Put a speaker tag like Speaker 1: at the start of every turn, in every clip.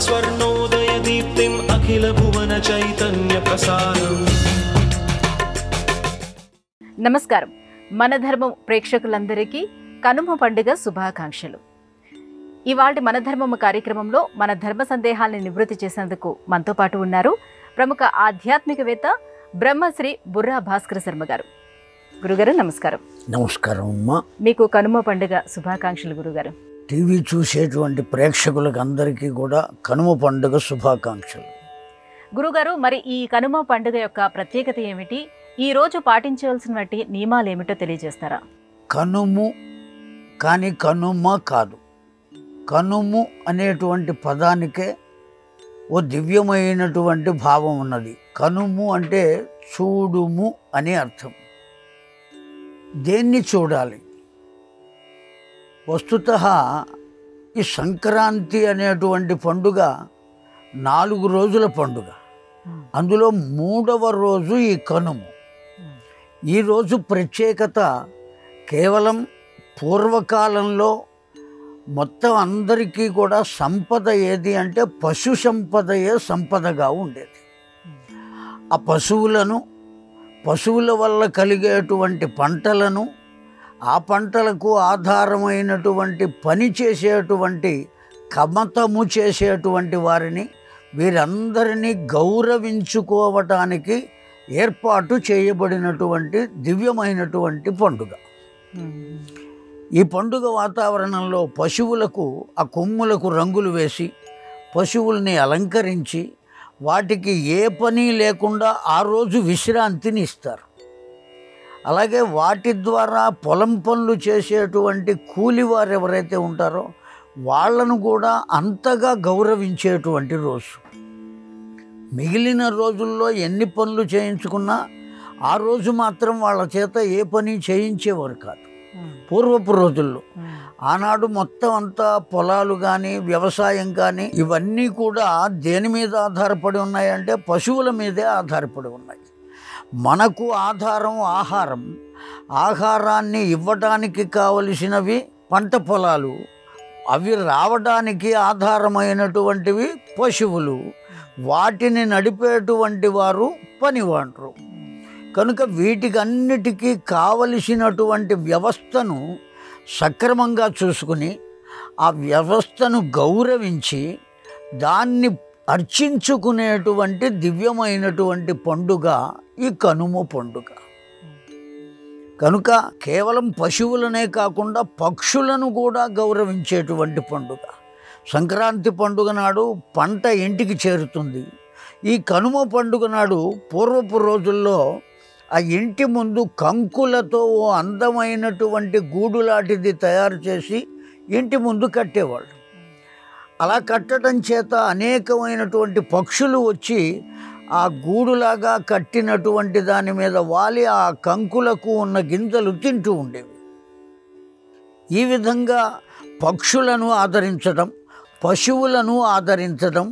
Speaker 1: स्वर्णोदयदीप्तिम् अखिलभुवनचैतन्यप्रसारम्।
Speaker 2: నమస్కారం. మన ధర్మం ప్రేక్షకులందరికీ కనుమ పండుగ శుభాకాంక్షలు. ఇవాల్టి మన ధర్మం కార్యక్రమంలో మన ధర్మ సందేహాలను నివృత్తి చేసేందుకు మనతో పాటు ఉన్నారు ప్రముఖ ఆధ్యాత్మికవేత్త బ్రహ్మశ్రీ బుర్రా భాస్కర శర్మ గారు. గురుగారు నమస్కారం.
Speaker 3: నమస్కారం అమ్మా.
Speaker 2: మీకు కనుమ పండుగ శుభాకాంక్షలు గురుగారు.
Speaker 3: టీవీ చూసేటువంటి ప్రేక్షకులకు అందరికీ కూడా కనుమ పండుగ శుభాకాంక్షలు.
Speaker 2: గురుగారు, మరి ఈ కనుమ పండుగ యొక్క ప్రత్యేకత ఏమిటి? ఈ రోజు పాటించవలసినటువంటి నియమాలు ఏమిటో తెలియజేస్తారా?
Speaker 3: కనుము కానీ కనుమ కాదు. కనుము అనేటువంటి పదానికే ఓ దివ్యమైనటువంటి భావం ఉన్నది. కనుము అంటే చూడుము అని అర్థం. దేన్ని చూడాలి? వస్తుతః ఈ సంక్రాంతి అనేటువంటి పండుగ 4 రోజుల పండుగ. అందులో 3వ రోజు ఈ కనుము. ఈరోజు ప్రత్యేకత కేవలం పూర్వకాలంలో మొత్తం అందరికీ కూడా సంపద ఏది అంటే పశు సంపదయే సంపదగా ఉండేది. ఆ పశువుల వల్ల కలిగేటువంటి పంటలను, ఆ పంటలకు ఆధారమైనటువంటి పని చేసేటువంటి కమతము చేసేటువంటి వారిని, వీరందరినీ గౌరవించుకోవటానికి ఏర్పాటు చేయబడినటువంటి దివ్యమైనటువంటి పండుగ. ఈ పండుగ వాతావరణంలో పశువులకు ఆ కొమ్ములకు రంగులు వేసి పశువుల్ని అలంకరించి వాటికి ఏ పని లేకుండా ఆ రోజు విశ్రాంతిని ఇస్తారు. అలాగే వాటి ద్వారా పొలం పనులు చేసేటువంటి కూలివారు ఎవరైతే ఉంటారో వాళ్ళను కూడా అంతగా గౌరవించేటువంటి రోజు. మిగిలిన రోజుల్లో ఎన్ని పనులు చేయించుకున్నా ఆ రోజు మాత్రం వాళ్ళ చేత ఏ పని చేయించేవారు కాదు. పూర్వపు రోజుల్లో ఆనాడు మొత్తం అంతా పొలాలు కానీ వ్యవసాయం కానీ ఇవన్నీ కూడా దేని మీద ఆధారపడి ఉన్నాయంటే పశువుల మీదే ఆధారపడి ఉన్నాయి. మనకు ఆధారం ఆహారం. ఆహారాన్ని ఇవ్వడానికి కావలసినవి పంట పొలాలు. అవి రావడానికి ఆధారమైనటువంటివి పశువులు. వాటిని నడిపేటువంటి వారు పనివాండ్రు. కనుక వీటికన్నిటికీ కావలసినటువంటి వ్యవస్థను సక్రమంగా చూసుకుని ఆ వ్యవస్థను గౌరవించి దాన్ని అర్చించుకునేటువంటి దివ్యమైనటువంటి పండుగ ఈ కనుమ పండుగ. కనుక కేవలం పశువులనే కాకుండా పక్షులను కూడా గౌరవించేటువంటి పండుగ. సంక్రాంతి పండుగ నాడు పంట ఇంటికి చేరుతుంది. ఈ కనుమ పండుగ నాడు పూర్వపు రోజుల్లో ఆ ఇంటి ముందు కంకులతో ఓ అందమైనటువంటి గూడులాంటిది తయారు చేసి ఇంటి ముందు కట్టేవాళ్ళు. అలా కట్టడం చేత అనేకమైనటువంటి పక్షులు వచ్చి ఆ గూడులాగా కట్టినటువంటి దాని మీద వాలి ఆ కంకులకు ఉన్న గింజలు తింటూ ఉండేవి. ఈ విధంగా పక్షులను ఆదరించడం, పశువులను ఆదరించడం,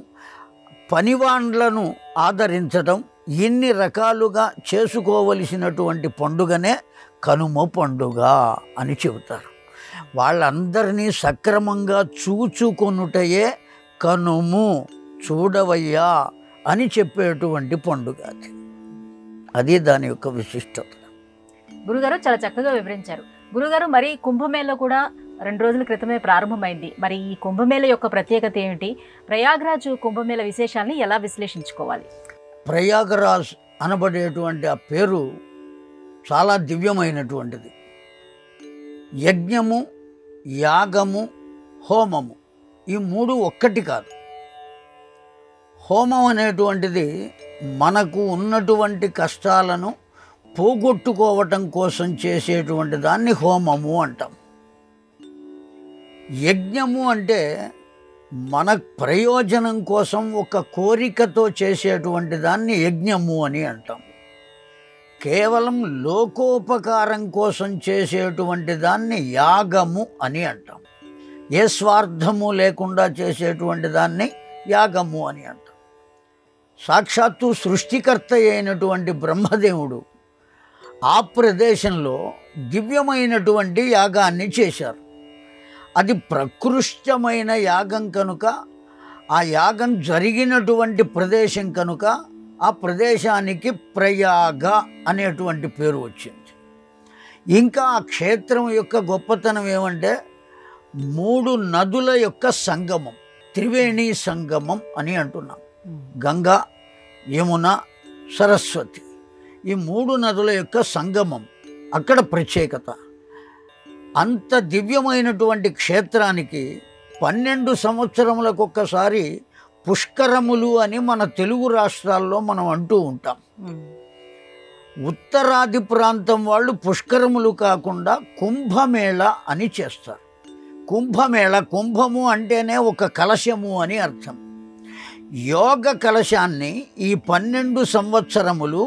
Speaker 3: పనివాండ్లను ఆదరించడం, ఇన్ని రకాలుగా చేసుకోవలసినటువంటి పండుగనే కనుమ పండుగ అని చెబుతారు. వాళ్ళందరినీ సక్రమంగా చూచుకొనుటయే కనుము, చూడవయ్యా అని చెప్పేటువంటి పండుగ అది. అది దాని యొక్క విశిష్టత.
Speaker 2: గురుగారు చాలా చక్కగా వివరించారు. గురుగారు, మరి కుంభమేళ కూడా 2 రోజుల క్రితమే ప్రారంభమైంది. మరి ఈ కుంభమేళ యొక్క ప్రత్యేకత ఏమిటి? ప్రయాగ్రాజ్ కుంభమేళ విశేషాలని ఎలా విశ్లేషించుకోవాలి?
Speaker 3: ప్రయాగరాజ్ అనబడేటువంటి ఆ పేరు చాలా దివ్యమైనటువంటిది. యజ్ఞము, యాగము, హోమము ఈ 3 ఒక్కటి కాదు. హోమం అనేటువంటిది మనకు ఉన్నటువంటి కష్టాలను పోగొట్టుకోవటం కోసం చేసేటువంటి దాన్ని హోమము అంటాం. యజ్ఞము అంటే మన ప్రయోజనం కోసం ఒక కోరికతో చేసేటువంటి దాన్ని యజ్ఞము అని అంటాం. కేవలం లోకోపకారం కోసం చేసేటువంటి దాన్ని యాగము అని అంటాం. ఏ స్వార్థము లేకుండా చేసేటువంటి దాన్ని యాగము అని అంటాం. సాక్షాత్తు సృష్టికర్త అయినటువంటి బ్రహ్మదేవుడు ఆ ప్రదేశంలో దివ్యమైనటువంటి యాగాన్ని చేశారు. అది ప్రకృష్టమైన యాగం కనుక ఆ యాగం జరిగినటువంటి ప్రదేశం కనుక ఆ ప్రదేశానికి ప్రయాగ అనేటువంటి పేరు వచ్చింది. ఇంకా ఆ క్షేత్రం యొక్క గొప్పతనం ఏమంటే 3 నదుల యొక్క సంగమం, త్రివేణి సంగమం అని అంటున్నాం. గంగా, యమున, సరస్వతి, ఈ 3 నదుల యొక్క సంగమం అక్కడ ప్రత్యేకత. అంత దివ్యమైనటువంటి క్షేత్రానికి 12 సంవత్సరములకు ఒక్కసారి పుష్కరములు అని మన తెలుగు రాష్ట్రాల్లో మనం అంటూ ఉంటాం. ఉత్తరాది ప్రాంతం వాళ్ళు పుష్కరములు కాకుండా కుంభమేళ అని చేస్తారు. కుంభమేళ, కుంభము అంటేనే ఒక కలశము అని అర్థం. యోగ కలశాన్ని ఈ 12 సంవత్సరములు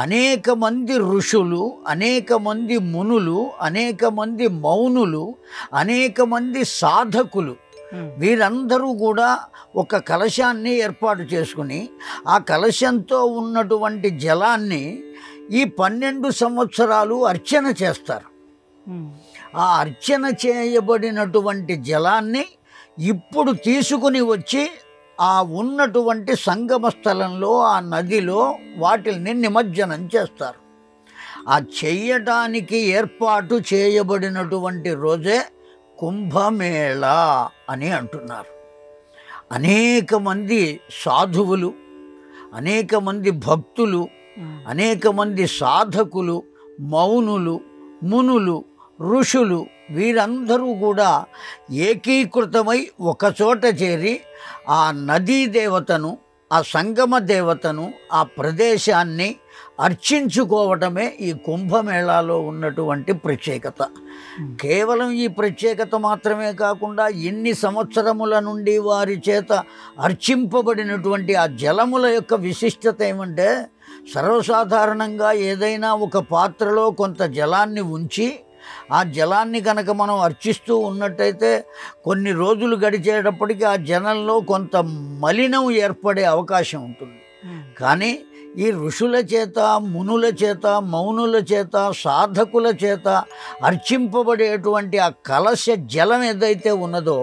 Speaker 3: అనేక మంది ఋషులు, అనేక మంది మునులు, అనేక మంది మౌనులు, అనేక మంది సాధకులు, వీరందరూ కూడా ఒక కలశాన్ని ఏర్పాటు చేసుకుని ఆ కలశంతో ఉన్నటువంటి జలాన్ని ఈ 12 సంవత్సరాలు అర్చన చేస్తారు. ఆ అర్చన చేయబడినటువంటి జలాన్ని ఇప్పుడు తీసుకుని వచ్చి ఆ ఉన్నటువంటి సంగమ స్థలంలో, ఆ నదిలో వాటిని నిమజ్జనం చేస్తారు. ఆ చెయ్యడానికి ఏర్పాటు చేయబడినటువంటి రోజే కుంభమేళ అని అంటున్నారు. అనేక మంది సాధువులు, అనేక మంది భక్తులు, అనేక మంది సాధకులు, మౌనులు, మునులు, ఋషులు, వీరందరూ కూడా ఏకీకృతమై ఒకచోట చేరి ఆ నదీ దేవతను, ఆ సంగమ దేవతను, ఆ ప్రదేశాన్ని అర్చించుకోవటమే ఈ కుంభమేళాలో ఉన్నటువంటి ప్రత్యేకత. కేవలం ఈ ప్రత్యేకత మాత్రమే కాకుండా ఎన్ని సంవత్సరముల నుండి వారి చేత అర్చింపబడినటువంటి ఆ జలముల యొక్క విశిష్టత ఏమంటే, సర్వసాధారణంగా ఏదైనా ఒక పాత్రలో కొంత జలాన్ని ఉంచి ఆ జలాన్ని కనుక మనం అర్చిస్తూ ఉన్నట్టయితే కొన్ని రోజులు గడిచేటప్పటికి ఆ జలంలో కొంత మలినం ఏర్పడే అవకాశం ఉంటుంది. కానీ ఈ ఋషుల చేత, మునుల చేత, మౌనుల చేత, సాధకుల చేత అర్చింపబడేటువంటి ఆ కలశ జలం ఏదైతే ఉన్నదో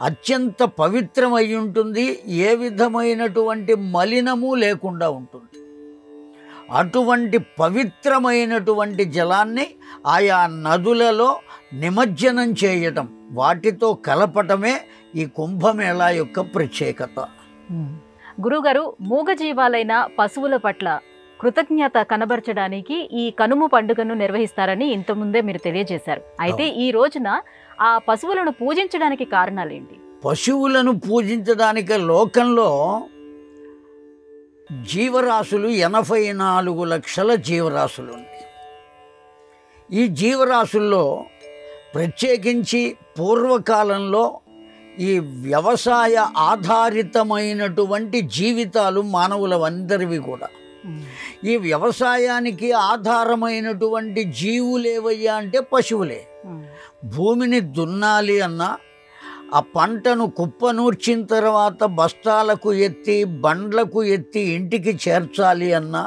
Speaker 3: అత్యంత పవిత్రమై ఉంటుంది, ఏ విధమైనటువంటి మలినము లేకుండా ఉంటుంది. అటువంటి పవిత్రమైనటువంటి జలాన్ని ఆయా నదులలో నిమజ్జనం చేయటం, వాటితో కలపటమే ఈ కుంభమేళా యొక్క ప్రత్యేకత.
Speaker 2: గురుగారు, మూగజీవాలైన పశువుల పట్ల కృతజ్ఞత కనబరచడానికి ఈ కనుమ పండుగను నిర్వహిస్తారని ఇంతకుముందే మీరు తెలియజేశారు. అయితే ఈ రోజున ఆ పశువులను పూజించడానికి కారణాలేంటి?
Speaker 3: పశువులను పూజించడానికి లోకంలో జీవరాశులు 84 లక్షల జీవరాశులు ఉన్నాయి. ఈ జీవరాశుల్లో ప్రత్యేకించి పూర్వకాలంలో ఈ వ్యవసాయ ఆధారితమైనటువంటి జీవితాలు మానవులవందరివి కూడా. ఈ వ్యవసాయానికి ఆధారమైనటువంటి జీవులేవయ్యా అంటే పశువులే. భూమిని దున్నాలి అన్నా, ఆ పంటను కుప్పనూర్చిన తర్వాత బస్తాలకు ఎత్తి, బండ్లకు ఎత్తి ఇంటికి చేర్చాలి అన్నా,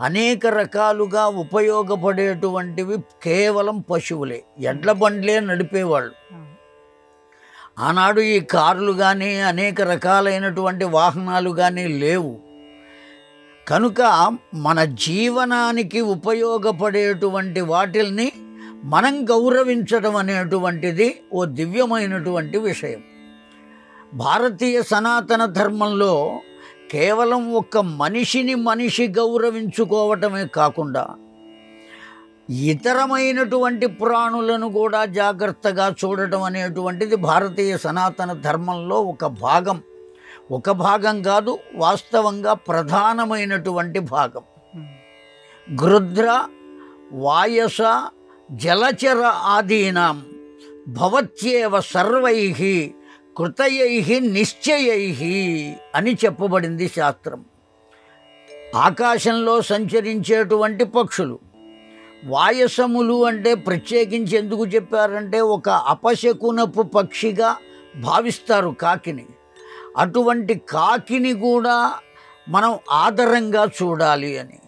Speaker 3: అనేక రకాలుగా ఉపయోగపడేటువంటివి కేవలం పశువులే. ఎడ్ల బండ్లే నడిపేవాళ్ళు. ఆనాడు ఈ కార్లు కానీ అనేక రకాలైనటువంటి వాహనాలు కానీ లేవు. కనుక మన జీవనానికి ఉపయోగపడేటువంటి వాటిల్ని మనం గౌరవించడం అనేటువంటిది ఓ దివ్యమైనటువంటి విషయం. భారతీయ సనాతన ధర్మంలో కేవలం ఒక మనిషిని మనిషి గౌరవించుకోవటమే కాకుండా ఇతరమైనటువంటి ప్రాణులను కూడా జాగ్రత్తగా చూడటం అనేటువంటిది భారతీయ సనాతన ధర్మంలో ఒక భాగం కాదు, వాస్తవంగా ప్రధానమైనటువంటి భాగం. గృధ్ర వాయస జలచర ఆదీనాం భవత్యేవ సర్వైః కృతయైః నిశ్చయైః అని చెప్పబడింది శాస్త్రం. ఆకాశంలో సంచరించేటువంటి పక్షులు, వాయసములు అంటే ప్రత్యేకించి ఎందుకు చెప్పారంటే ఒక అపశకునపు పక్షిగా భావిస్తారు కాకిని. అటువంటి కాకిని కూడా మనం ఆదరంగా చూడాలి అని.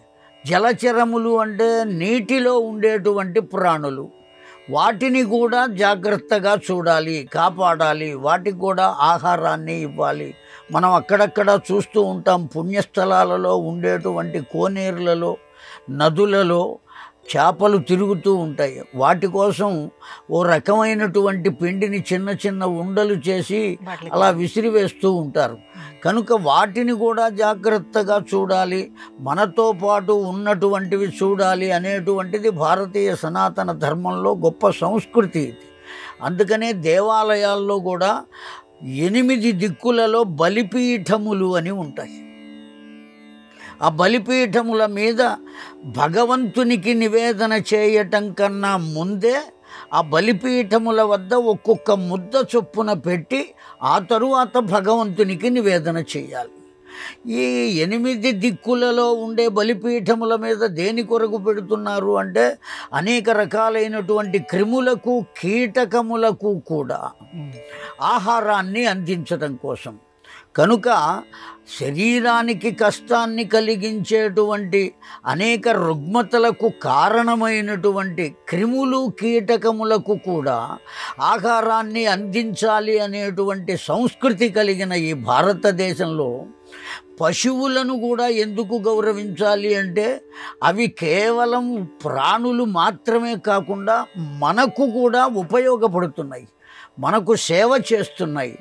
Speaker 3: జలచరములు అంటే నీటిలో ఉండేటువంటి ప్రాణులు. వాటిని కూడా జాగ్రత్తగా చూడాలి, కాపాడాలి. వాటికి కూడా ఆహారాన్ని ఇవ్వాలి. మనం అక్కడక్కడ చూస్తూ ఉంటాం, పుణ్యస్థలాలలో ఉండేటువంటి కోనేరులలో, నదులలో చేపలు తిరుగుతూ ఉంటాయి. వాటి కోసం ఓ రకమైనటువంటి పిండిని చిన్న చిన్న ఉండలు చేసి అలా విసిరివేస్తూ ఉంటారు. కనుక వాటిని కూడా జాగ్రత్తగా చూడాలి, మనతో పాటు ఉన్నటువంటివి చూడాలి అనేటువంటిది భారతీయ సనాతన ధర్మంలో గొప్ప సంస్కృతి ఇది. అందుకనే దేవాలయాల్లో కూడా 8 దిక్కులలో బలిపీఠములు అని ఉంటాయి. ఆ బలిపీఠముల మీద భగవంతునికి నివేదన చేయటం కన్నా ముందే ఆ బలిపీఠముల వద్ద ఒక్కొక్క ముద్ద చొప్పున పెట్టి ఆ తరువాత భగవంతునికి నివేదన చేయాలి. ఈ 8 దిక్కులలో ఉండే బలిపీఠముల మీద దేని కొరకు పెడుతున్నారు అంటే అనేక రకాలైనటువంటి క్రిములకు, కీటకములకు కూడా ఆహారాన్ని అందించడం కోసం. కనుక శరీరానికి కష్టాన్ని కలిగించేటువంటి అనేక రుగ్మతలకు కారణమైనటువంటి క్రిములు, కీటకములకు కూడా ఆహారాన్ని అందించాలి అనేటువంటి సంస్కృతి కలిగిన ఈ భారతదేశంలో పశువులను కూడా ఎందుకు గౌరవించాలి అంటే అవి కేవలం ప్రాణులు మాత్రమే కాకుండా మనకు కూడా ఉపయోగపడుతున్నాయి, మనకు సేవ చేస్తున్నాయి.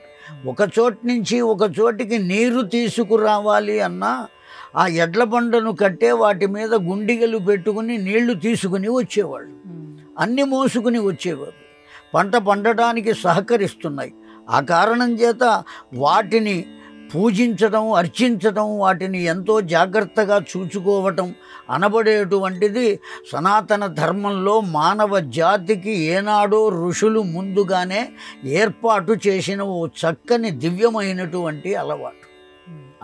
Speaker 3: ఒక చోటు నుంచి ఒక చోటికి నీరు తీసుకురావాలి అన్నా ఆ ఎడ్ల బండను కట్టే వాటి మీద గుండిగలు పెట్టుకుని నీళ్లు తీసుకుని వచ్చేవాళ్ళు, అన్ని మోసుకుని వచ్చేవారు. పంట పండడానికి సహకరిస్తున్నాయి. ఆ కారణం చేత వాటిని పూజించడం, అర్చించడం, వాటిని ఎంతో జాగ్రత్తగా చూసుకోవటం అనబడేటువంటిది సనాతన ధర్మంలో మానవ జాతికి ఏనాడో ఋషులు ముందుగానే ఏర్పాటు చేసిన ఓ చక్కని దివ్యమైనటువంటి అలవాటు.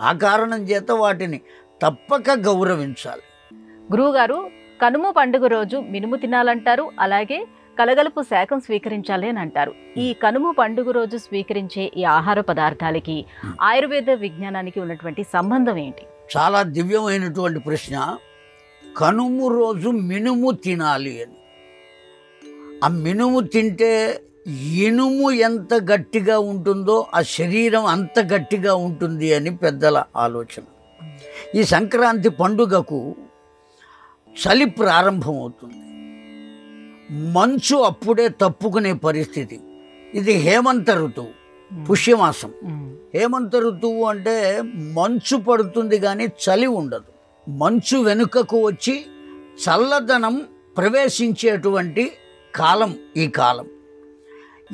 Speaker 3: ఆ కారణం చేత వాటిని తప్పక గౌరవించాలి.
Speaker 2: గురువుగారు, కనుమ పండుగ రోజు మినుము తినాలంటారు, అలాగే కలగలుపు శాఖం స్వీకరించాలి అని అంటారు. ఈ కనుమ పండుగ రోజు స్వీకరించే ఈ ఆహార పదార్థాలకి ఆయుర్వేద విజ్ఞానానికి ఉన్నటువంటి సంబంధం ఏంటి?
Speaker 3: చాలా దివ్యమైనటువంటి ప్రశ్న. కనుము రోజు మినుము తినాలి అని. ఆ మినుము తింటే ఇనుము ఎంత గట్టిగా ఉంటుందో ఆ శరీరం అంత గట్టిగా ఉంటుంది అని పెద్దల ఆలోచన. ఈ సంక్రాంతి పండుగకు చలి ప్రారంభమవుతుంది, మంచు అప్పుడే తప్పుకునే పరిస్థితి. ఇది హేమంత ఋతువు, పుష్యమాసం. హేమంత ఋతువు అంటే మంచు పడుతుంది కానీ చలి ఉండదు. మంచు వెనుకకు వచ్చి చల్లదనం ప్రవేశించేటువంటి కాలం ఈ కాలం.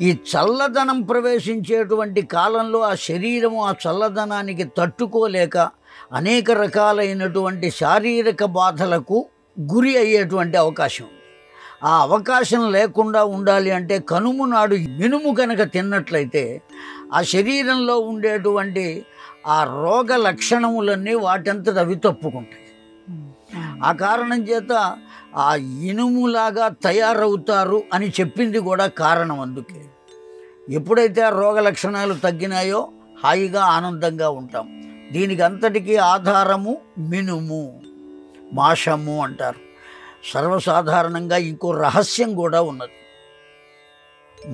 Speaker 3: ఈ చల్లదనం ప్రవేశించేటువంటి కాలంలో ఆ శరీరము ఆ చల్లదనానికి తట్టుకోలేక అనేక రకాలైనటువంటి శారీరక బాధలకు గురి అయ్యేటువంటి అవకాశం. ఆ అవకాశం లేకుండా ఉండాలి అంటే కనుమ నాడు మినుము కనుక తిన్నట్లయితే ఆ శరీరంలో ఉండేటువంటి ఆ రోగ లక్షణములన్నీ వాటంతట అవి తప్పుకుంటాయి. ఆ కారణం చేత ఆ ఇనుములాగా తయారవుతారు అని చెప్పింది కూడా కారణం. అందుకే ఎప్పుడైతే ఆ రోగ లక్షణాలు తగ్గినాయో హాయిగా ఆనందంగా ఉంటాం. దీనికి అంతటికీ ఆధారము మినుము, మాషము అంటారు. సర్వసాధారణంగా ఇంకో రహస్యం కూడా ఉన్నది.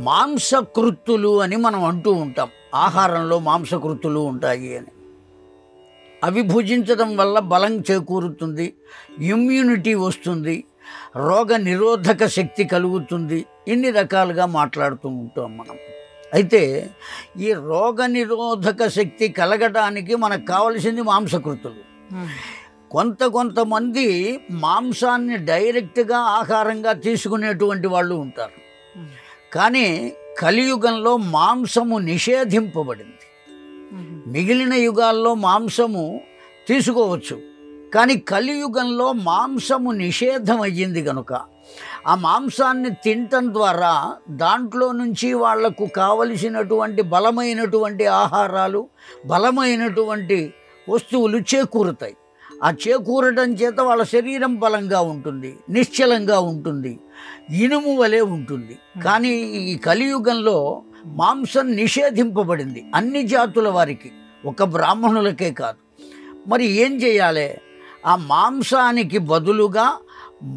Speaker 3: మాంసకృత్తులు అని మనం అంటూ ఉంటాం, ఆహారంలో మాంసకృత్తులు ఉంటాయి అని. అవి భుజించడం వల్ల బలం చేకూరుతుంది, ఇమ్యూనిటీ వస్తుంది, రోగ నిరోధక శక్తి కలుగుతుంది. ఇన్ని రకాలుగా మాట్లాడుతూ ఉంటాం మనం. అయితే ఈ రోగ నిరోధక శక్తి కలగడానికి మనకు కావలసింది మాంసకృత్తులు. కొంతమంది మాంసాన్ని డైరెక్ట్గా ఆహారంగా తీసుకునేటువంటి వాళ్ళు ఉంటారు. కానీ కలియుగంలో మాంసము నిషేధింపబడింది. మిగిలిన యుగాల్లో మాంసము తీసుకోవచ్చు, కానీ కలియుగంలో మాంసము నిషేధం అయ్యింది కనుక ఆ మాంసాన్ని తినటం ద్వారా దాంట్లో నుంచి వాళ్లకు కావలసినటువంటి బలమైనటువంటి ఆహారాలు, బలమైనటువంటి వస్తువులు చేకూరుతాయి. ఆ చేకూరడం చేత వాళ్ళ శరీరం బలంగా ఉంటుంది, నిశ్చలంగా ఉంటుంది, ఇనుము వలె ఉంటుంది. కానీ ఈ కలియుగంలో మాంసం నిషేధింపబడింది అన్ని జాతుల వారికి, ఒక బ్రాహ్మణులకే కాదు. మరి ఏం చేయాలి? ఆ మాంసానికి బదులుగా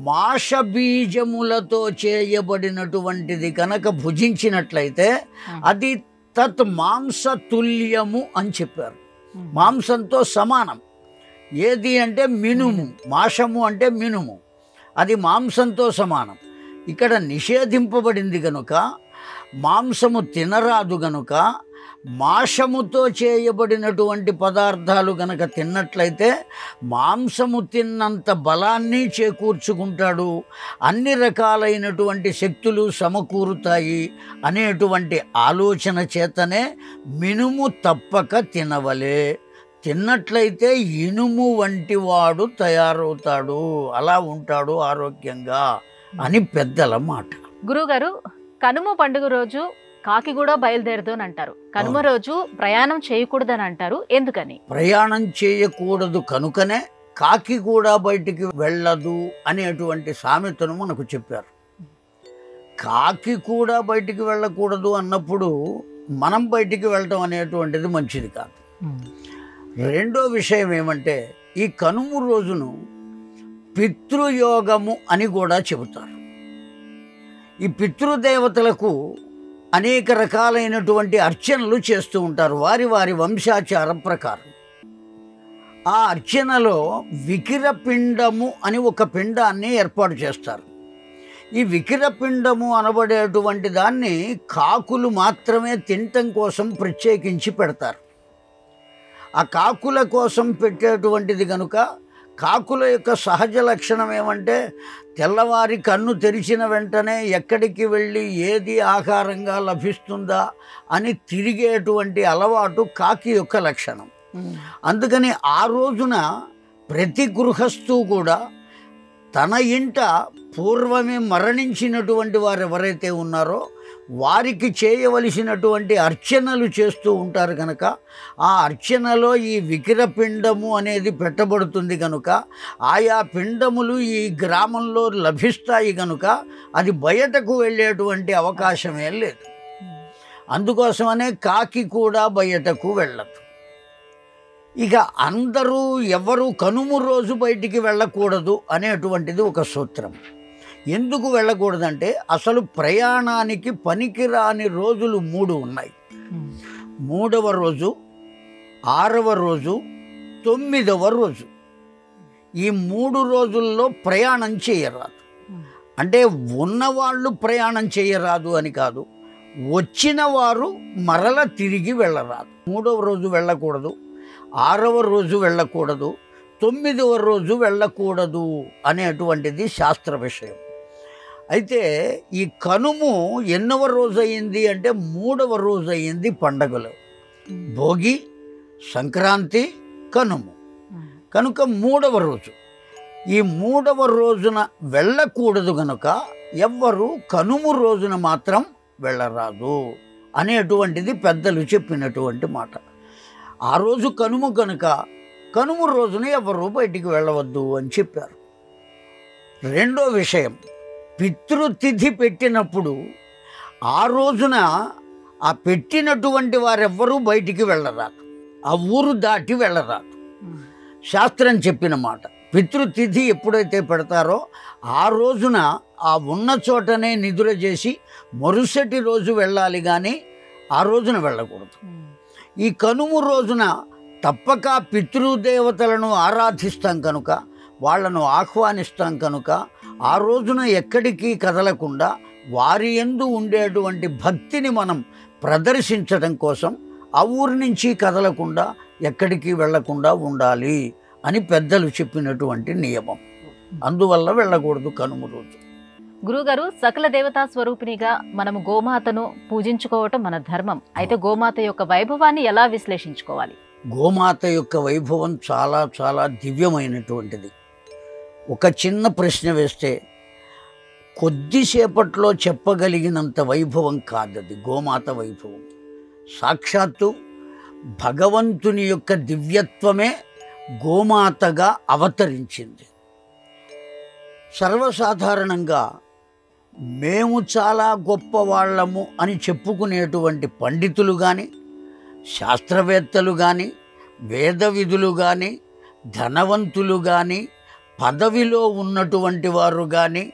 Speaker 3: మాష బీజములతో చేయబడినటువంటిది కనుక భుజించినట్లయితే అది తత్ మాంసతుల్యము అని చెప్పారు. మాంసంతో సమానం. ఏది అంటే మినుము, మాషము అంటే మినుము, అది మాంసంతో సమానం. ఇక్కడ నిషేధింపబడింది గనుక మాంసము తినరాదు గనుక మాషముతో చేయబడినటువంటి పదార్థాలు గనక తిన్నట్లయితే మాంసము తిన్నంత బలాన్ని చేకూర్చుకుంటాడు, అన్ని రకాలైనటువంటి శక్తులు సమకూరుతాయి అనేటువంటి ఆలోచన చేతనే మినుము తప్పక తినవలే. తిన్నట్లయితే ఇనుము వంటి వాడు తయారవుతాడు, అలా ఉంటాడు ఆరోగ్యంగా అని పెద్దల మాట.
Speaker 2: గురువుగారు, కనుమ పండుగ రోజు కాకి కూడా బయలుదేరదు అని అంటారు. కనుమ రోజు ప్రయాణం చేయకూడదని అంటారు. ఎందుకని?
Speaker 3: ప్రయాణం చేయకూడదు కనుకనే కాకి కూడా బయటికి వెళ్ళదు అనేటువంటి సామెతను మనకు చెప్పారు. కాకి కూడా బయటికి వెళ్ళకూడదు అన్నప్పుడు మనం బయటికి వెళ్ళటం అనేటువంటిది మంచిది కాదు. రెండో విషయం ఏమంటే, ఈ కనుమ రోజును పితృయోగము అని కూడా చెబుతారు. ఈ పితృదేవతలకు అనేక రకాలైనటువంటి అర్చనలు చేస్తూ ఉంటారు వారి వారి వంశాచారం ప్రకారం. ఆ అర్చనలో వికిరపిండము అని ఒక పిండాన్ని ఏర్పాటు చేస్తారు. ఈ వికిరపిండము అనబడేటువంటి దాన్ని కాకులు మాత్రమే తినటం కోసం ప్రత్యేకించి పెడతారు. ఆ కాకుల కోసం పెట్టేటువంటిది కనుక కాకుల యొక్క సహజ లక్షణం ఏమంటే తెల్లవారి కన్ను తెరిచిన వెంటనే ఎక్కడికి వెళ్ళి ఏది ఆహారంగా లభిస్తుందా అని తిరిగేటువంటి అలవాటు కాకి యొక్క లక్షణం. అందుకని ఆ రోజున ప్రతి గృహస్థు కూడా తన ఇంట పూర్వమే మరణించినటువంటి వారు ఎవరైతే ఉన్నారో వారికి చేయవలసినటువంటి అర్చనలు చేస్తూ ఉంటారు కనుక ఆ అర్చనలో ఈ వికిరపిండము అనేది పెట్టబడుతుంది కనుక ఆయా పిండములు ఈ గ్రామంలో లభిస్తాయి కనుక అది బయటకు వెళ్ళేటువంటి అవకాశమే లేదు. అందుకోసమనే కాకి కూడా బయటకు వెళ్ళదు. ఇక అందరూ ఎవరు కనుమ రోజు బయటికి వెళ్ళకూడదు అనేటువంటిది ఒక సూత్రం. ఎందుకు వెళ్ళకూడదంటే అసలు ప్రయాణానికి పనికిరాని రోజులు 3 ఉన్నాయి. 3వ రోజు, 6వ రోజు, 9వ రోజు. ఈ 3 రోజుల్లో ప్రయాణం చేయరాదు. అంటే ఉన్నవాళ్ళు ప్రయాణం చేయరాదు అని కాదు, వచ్చిన వారు మరల తిరిగి వెళ్ళరాదు. 3వ రోజు వెళ్ళకూడదు, 6వ రోజు వెళ్ళకూడదు, 9వ రోజు వెళ్ళకూడదు అనేటువంటిది శాస్త్ర విషయం. అయితే ఈ కనుము ఎన్నవ రోజు అయింది అంటే 3వ రోజు అయింది పండగలు. భోగి, సంక్రాంతి, కనుము కనుక 3వ రోజు. ఈ 3వ రోజున వెళ్ళకూడదు కనుక ఎవ్వరు కనుము రోజున మాత్రం వెళ్ళరాదు అనేటువంటిది పెద్దలు చెప్పినటువంటి మాట. ఆ రోజు కనుమ కనుక కనుమ రోజున ఎవరు బయటికి వెళ్ళవద్దు అని చెప్పారు. రెండో విషయం, పితృతిథి పెట్టినప్పుడు ఆ రోజున ఆ పెట్టినటువంటి వారెవ్వరూ బయటికి వెళ్ళరాదు, ఆ ఊరు దాటి వెళ్ళరాదు. శాస్త్రం చెప్పిన మాట. పితృతిథి ఎప్పుడైతే పెడతారో ఆ రోజున ఆ ఉన్న చోటనే నిద్ర చేసి మరుసటి రోజు వెళ్ళాలి, కానీ ఆ రోజున వెళ్ళకూడదు. ఈ కనుమ రోజున తప్పక పితృదేవతలను ఆరాధిస్తాం కనుక, వాళ్లను ఆహ్వానిస్తాం కనుక ఆ రోజున ఎక్కడికి కదలకుండా వారి యందు ఉండేటువంటి భక్తిని మనం ప్రదర్శించడం కోసం ఆ ఊరి నుంచి కదలకుండా ఎక్కడికి వెళ్లకుండా ఉండాలి అని పెద్దలు చెప్పినటువంటి నియమం. అందువల్ల వెళ్ళకూడదు కనుమ రోజు.
Speaker 2: గురుగారు, సకల దేవతా స్వరూపిణిగా మనము గోమాతను పూజించుకోవటం మన ధర్మం. అయితే గోమాత యొక్క వైభవాన్ని ఎలా విశ్లేషించుకోవాలి?
Speaker 3: గోమాత యొక్క వైభవం చాలా చాలా దివ్యమైనటువంటిది. ఒక చిన్న ప్రశ్న వేస్తే కొద్దిసేపట్లో చెప్పగలిగినంత వైభవం కాదది గోమాత వైభవం. సాక్షాత్తు భగవంతుని యొక్క దివ్యత్వమే గోమాతగా అవతరించింది. సర్వసాధారణంగా మేము చాలా గొప్పవాళ్ళము అని చెప్పుకునేటువంటి పండితులు కానీ, శాస్త్రవేత్తలు కానీ, వేద విధులు కానీ, ధనవంతులు కానీ, పదవిలో ఉన్నటువంటి వారు కానీ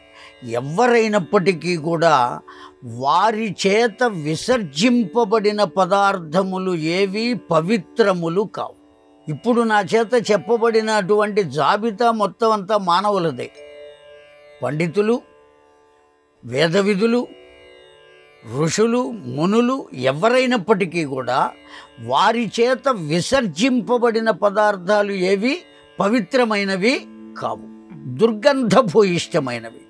Speaker 3: ఎవరైనప్పటికీ కూడా వారి చేత విసర్జింపబడిన పదార్థములు ఏవి పవిత్రములు కావు. ఇప్పుడు నా చేత చెప్పబడినటువంటి జాబితా మొత్తం అంతా మానవులదే. పండితులు, వేదవిధులు, ఋషులు, మునులు ఎవరైనప్పటికీ కూడా వారి చేత విసర్జింపబడిన పదార్థాలు ఏవి పవిత్రమైనవి కావు, దుర్గంధభూయిష్టమైనవి.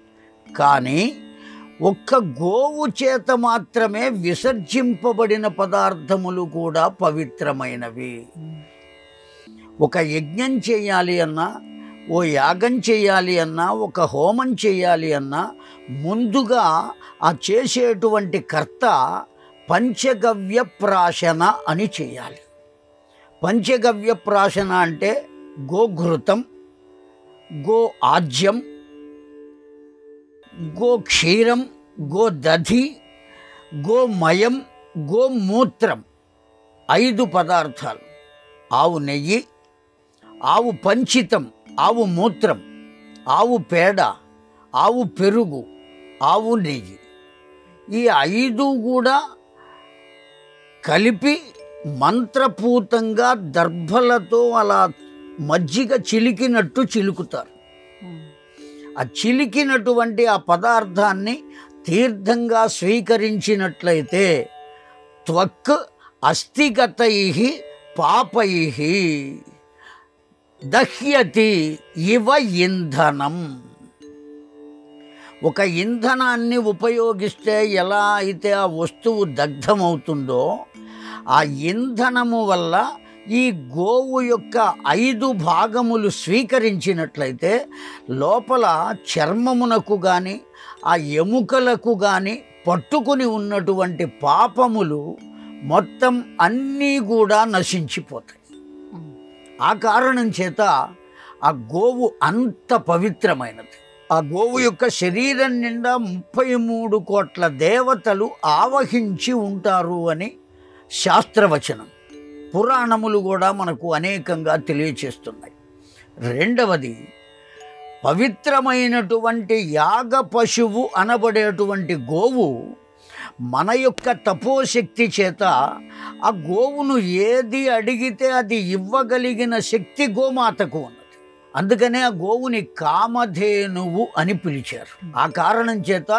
Speaker 3: కానీ ఒక్క గోవు చేత మాత్రమే విసర్జింపబడిన పదార్థములు కూడా పవిత్రమైనవి. ఒక యజ్ఞం చేయాలి అన్నా, ఓ యాగం చేయాలి అన్నా, ఒక హోమం చేయాలి అన్నా ముందుగా ఆ చేసేటువంటి కర్త పంచగవ్య ప్రాశన అని చేయాలి. పంచగవ్య ప్రాశన అంటే గోఘృతం, గో ఆజ్యం, గో క్షీరం, గో దధి, గోమయం, గోమూత్రం, 5 పదార్థాలు. ఆవు నెయ్యి, ఆవు పంచితం, ఆవు మూత్రం, ఆవు పేడ, ఆవు పెరుగు, ఆవు నెయ్యి, ఈ 5 కూడా కలిపి మంత్రపూతంగా దర్భలతో అలా మజ్జిగ చిలికినట్టు చిలుకుతారు. ఆ చిలికినటువంటి ఆ పదార్థాన్ని తీర్థంగా స్వీకరించినట్లయితే త్వక్ అస్థిగతై పాపై దహ్యతి ఇవ ఇంధనం. ఒక ఇంధనాన్ని ఉపయోగిస్తే ఎలా అయితే ఆ వస్తువు దగ్ధమవుతుందో, ఆ ఇంధనము వల్ల ఈ గోవు యొక్క 5 భాగములు స్వీకరించినట్లయితే లోపల చర్మమునకు కానీ ఆ ఎముకలకు కానీ పట్టుకుని ఉన్నటువంటి పాపములు మొత్తం అన్నీ కూడా నశించిపోతాయి. ఆ కారణం చేత ఆ గోవు అంత పవిత్రమైనది. ఆ గోవు యొక్క శరీరం నిండా 33 కోట్ల దేవతలు ఆవహించి ఉంటారు అని శాస్త్రవచనం, పురాణములు కూడా మనకు అనేకంగా తెలియచేస్తున్నాయి. రెండవది, పవిత్రమైనటువంటి యాగ పశువు అనబడేటువంటి గోవు మన యొక్క తపోశక్తి చేత ఆ గోవును ఏది అడిగితే అది ఇవ్వగలిగిన శక్తి గోమాతకు ఉన్నది. అందుకనే ఆ గోవుని కామధేనువు అని పిలిచారు. ఆ కారణం చేత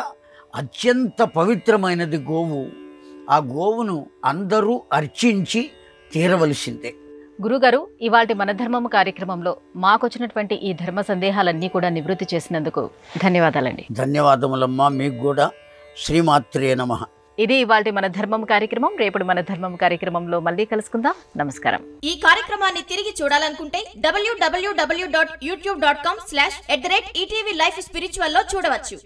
Speaker 3: అత్యంత పవిత్రమైనది గోవు. ఆ గోవును అందరూ అర్చించి తీరవలసిందే.
Speaker 2: గురుగారు, ఇవాల్టి మన ధర్మము కార్యక్రమంలో మాకొచ్చినటువంటి ఈ ధర్మ సందేహాలన్నీ కూడా నివృత్తి చేసినందుకు ధన్యవాదాలండి.
Speaker 3: ధన్యవాదములమ్మా. మీకు కూడా. శ్రీమాత్రే నమః.
Speaker 2: ఇది ఇవాల్టి మన ధర్మం కార్యక్రమం. రేపటి మన ధర్మం కార్యక్రమంలో మళ్ళీ కలుసుకుందాం. నమస్కారం.
Speaker 1: ఈ కార్యక్రమాన్ని తిరిగి చూడాలనుకుంటే www.youtube.com/ETV Life Spiritual లో చూడవచ్చు.